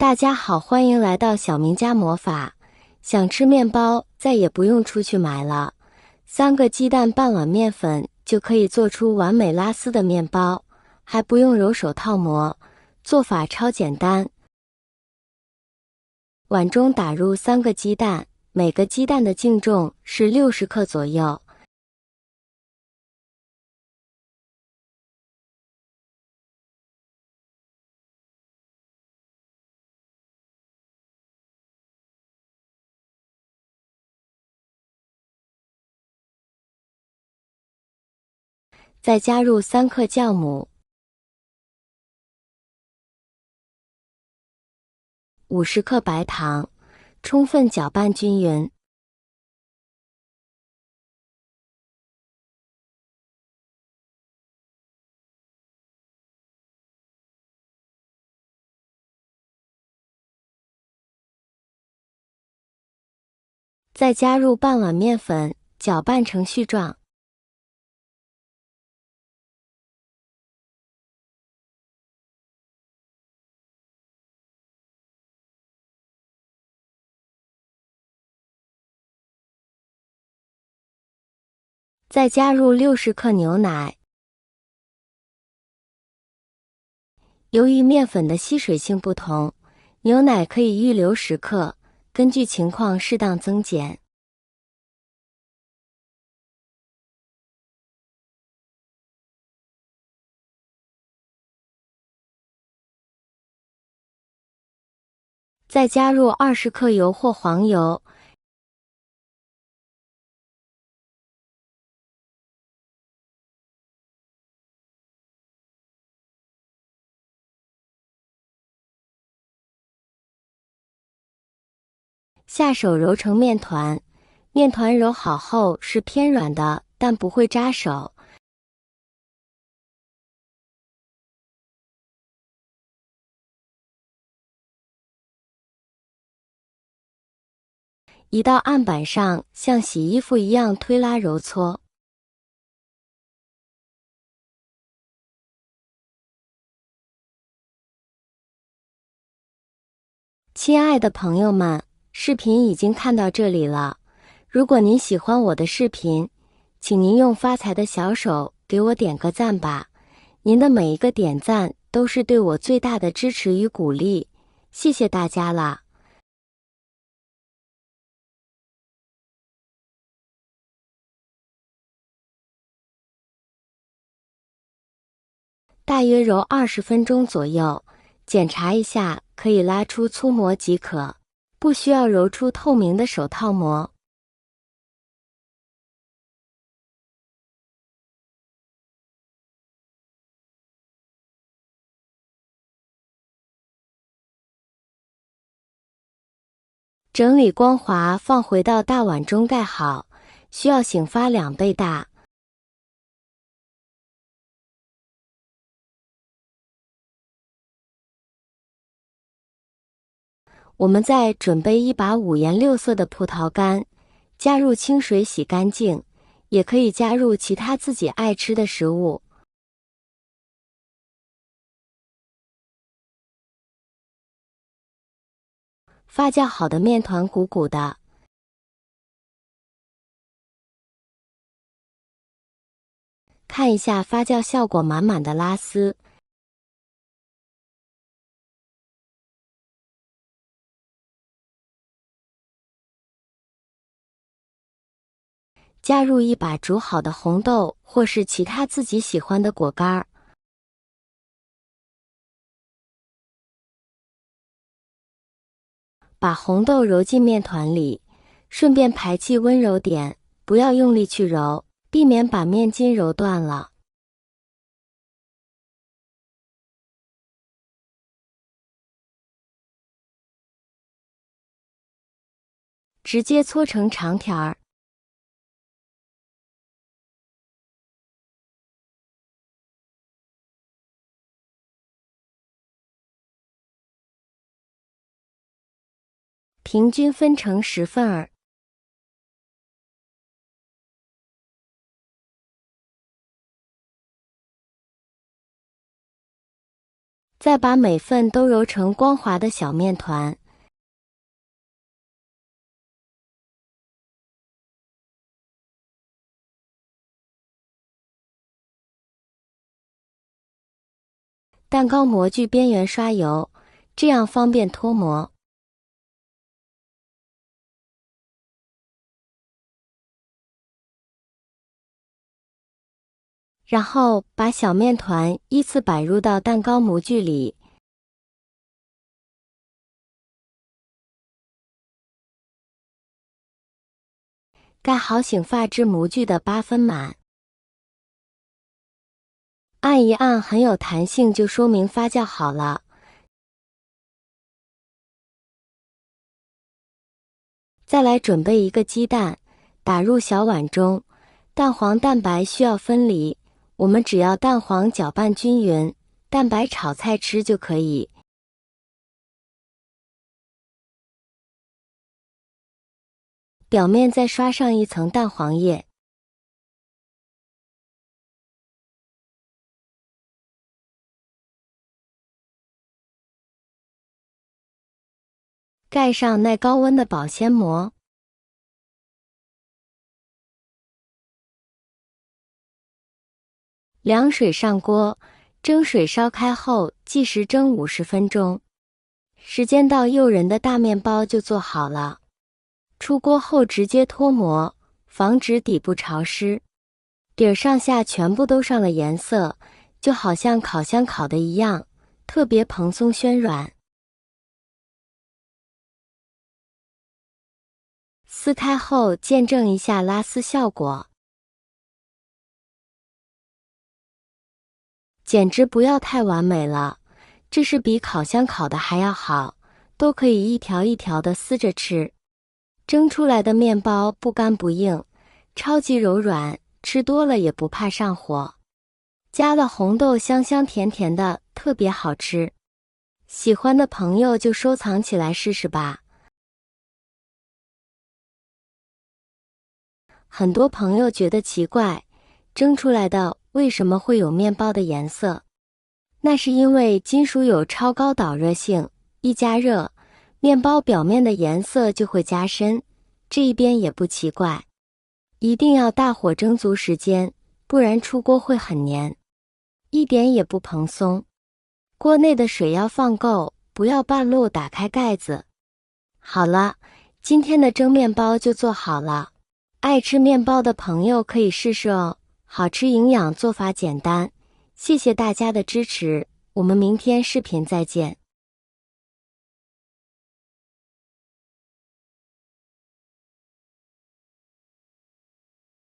大家好，欢迎来到小明家魔法。想吃面包，再也不用出去买了。3个鸡蛋，半碗面粉，就可以做出完美拉丝的面包，还不用揉手套模。做法超简单。碗中打入3个鸡蛋，每个鸡蛋的净重是60克左右。再加入3克酵母，50克白糖，充分搅拌均匀。再加入半碗面粉，搅拌成絮状。再加入60克牛奶。由于面粉的吸水性不同，牛奶可以预留10克，根据情况适当增减。再加入20克油或黄油，下手揉成面团。面团揉好后是偏软的，但不会扎手。移到案板上，像洗衣服一样推拉揉搓。亲爱的朋友们，视频已经看到这里了。如果您喜欢我的视频，请您用发财的小手给我点个赞吧。您的每一个点赞都是对我最大的支持与鼓励，谢谢大家啦！大约揉20分钟左右，检查一下，可以拉出粗膜即可，不需要揉出透明的手套膜。整理光滑，放回到大碗中盖好，需要醒发2倍大。我们再准备一把5颜6色的葡萄干，加入清水洗干净，也可以加入其他自己爱吃的食物。发酵好的面团鼓鼓的，看一下发酵效果满满的拉丝。加入一把煮好的红豆或是其他自己喜欢的果干儿。把红豆揉进面团里，顺便排气温柔点，不要用力去揉，避免把面筋揉断了。直接搓成长条儿。平均分成10份儿。再把每份都揉成光滑的小面团。蛋糕模具边缘刷油，这样方便脱模。然后把小面团依次摆入到蛋糕模具里。盖好醒发质模具的8分满。按一按很有弹性，就说明发酵好了。再来准备一个鸡蛋，打入小碗中，蛋黄蛋白需要分离，我们只要蛋黄搅拌均匀，蛋白炒菜吃就可以。表面再刷上一层蛋黄液。盖上耐高温的保鲜膜。凉水上锅，蒸水烧开后计时蒸50分钟。时间到，诱人的大面包就做好了。出锅后直接脱模，防止底部潮湿。底儿上下全部都上了颜色，就好像烤箱烤的一样，特别蓬松暄软。撕开后见证一下拉丝效果。简直不要太完美了，这是比烤箱烤的还要好，都可以一条一条的撕着吃。蒸出来的面包不干不硬，超级柔软，吃多了也不怕上火。加了红豆，香香甜甜的，特别好吃。喜欢的朋友就收藏起来试试吧。很多朋友觉得奇怪，蒸出来的为什么会有面包的颜色？那是因为金属有超高导热性，一加热，面包表面的颜色就会加深，这一边也不奇怪。一定要大火蒸足时间，不然出锅会很黏，一点也不蓬松。锅内的水要放够，不要半路打开盖子。好了，今天的蒸面包就做好了。爱吃面包的朋友可以试试哦，好吃营养，做法简单。谢谢大家的支持，我们明天视频再见。